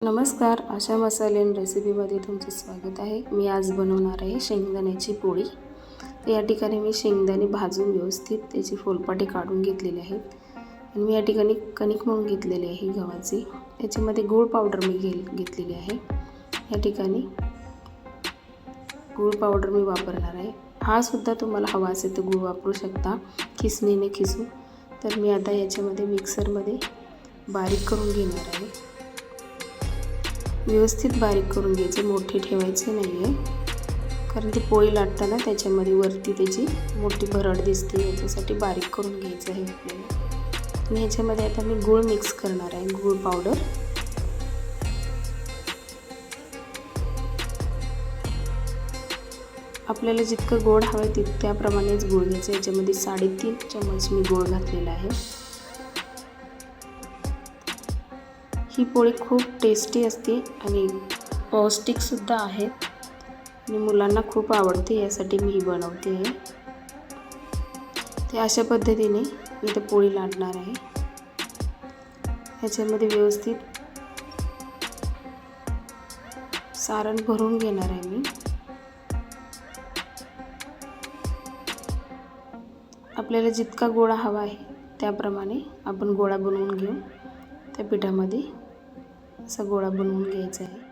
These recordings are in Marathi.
नमस्कार, आशा मसाले रेसिपीमध्ये तुमचे स्वागत आहे। मी आज बनवणार आहे शेंगदाण्याची पोळी। तर या ठिकाणी मी शेंगदाणे भाजून व्यवस्थित त्याची फोलपाटी काढून घेतलेली आहेत आणि मी या ठिकाणी कणिक मळून घेतलेली आहे गव्हाची। याच्यामध्ये गूळ पावडर मी घेतलेली आहे। या ठिकाणी गूळ पावडर मी वापरणार आहे। हा सुद्धा तुम्हाला हवा असेल तर गूळ वापरू शकता खिसणीने खिसून। तर मी आता याच्यामध्ये मिक्सरमध्ये बारीक करून घेणार आहे। व्यवस्थित बारीक करून घ्यायचे, मोठे ठेवायचे नाही आहे, कारण ती पोळी लाटताना त्याच्यामध्ये वरती त्याची मोठी भरड दिसते, याच्यासाठी बारीक करून घ्यायचं आहे आपल्याला। आणि याच्यामध्ये आता मी गूळ मिक्स करणार आहे, गूळ पावडर। आपल्याला जितकं गोड हवं त्याप्रमाणेच गूळ घ्यायचं। याच्यामध्ये 3.5 चमच मी गूळ घातलेला आहे। ही पोळी खूप टेस्टी असते आणि पौष्टिक सुद्धा आहे आणि मुलांना खूप आवडते, यासाठी मी ही बनवते आहे। ते अशा पद्धतीने मी ते पोळी लाटणार आहे। याच्यामध्ये व्यवस्थित सारण भरून घेणार आहे मी। आपल्याला जितका गोळा हवा आहे त्याप्रमाणे आपण गोळा बनवून घेऊ। त्या पिठामध्ये असा गोळा बनवून घ्यायचा आहे।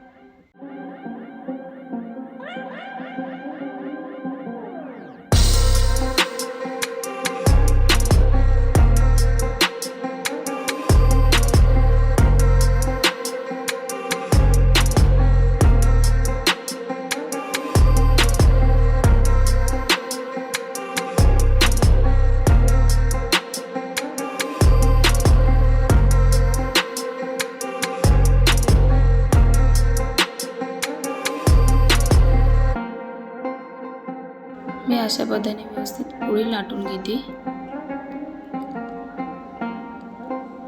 मी अशा पद्धतीने व्यवस्थित पोळी लाटून घेते।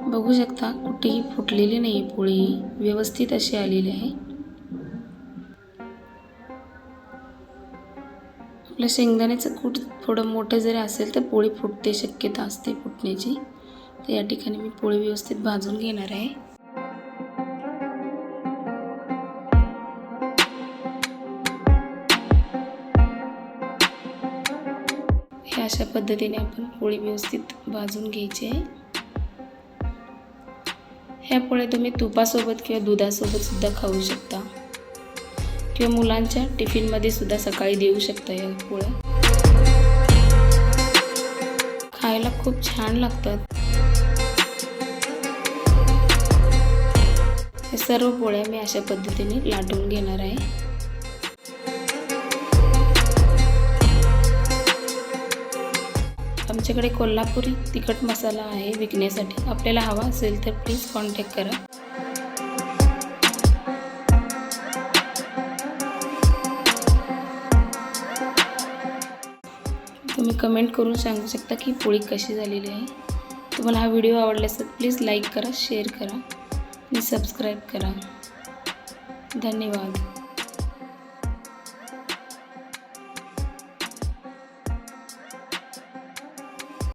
बघू शकता कुठेही फुटलेली नाही, पोळी व्यवस्थित अशी आलेली आहे। आपल्या शेंगदाण्याचं कूट थोडं मोठं जरी असेल तर पोळी फुटते, शक्यता असते फुटण्याची। तर या ठिकाणी मी पोळी व्यवस्थित भाजून घेणार आहे। अशा पद्धतीने आपण पोळी व्यवस्थित भाजून घ्यायची आहे। ह्या पोळ्या तुम्ही तुपासोबत किंवा दुधासोबत सुद्धा खाऊ शकता किंवा मुलांच्या टिफिनमध्ये सुद्धा सकाळी देऊ शकता। या पोळ्या खायला खूप छान लागतात। हे सर्व पोळ्या मी अशा पद्धतीने लाटून घेणार आहे। आमच्याकडे कोल्हापुरी तिखट मसाला आहे विकण्यासाठी, आपल्याला हवा असेल तर प्लीज कॉन्टॅक्ट करा। तुम्ही कमेंट करून सांगू शकता की पोळी कशी झालेली आहे। तुम्हाला हा व्हिडिओ आवडला असेल प्लीज लाईक करा, शेअर करा आणि सबस्क्राईब करा। धन्यवाद।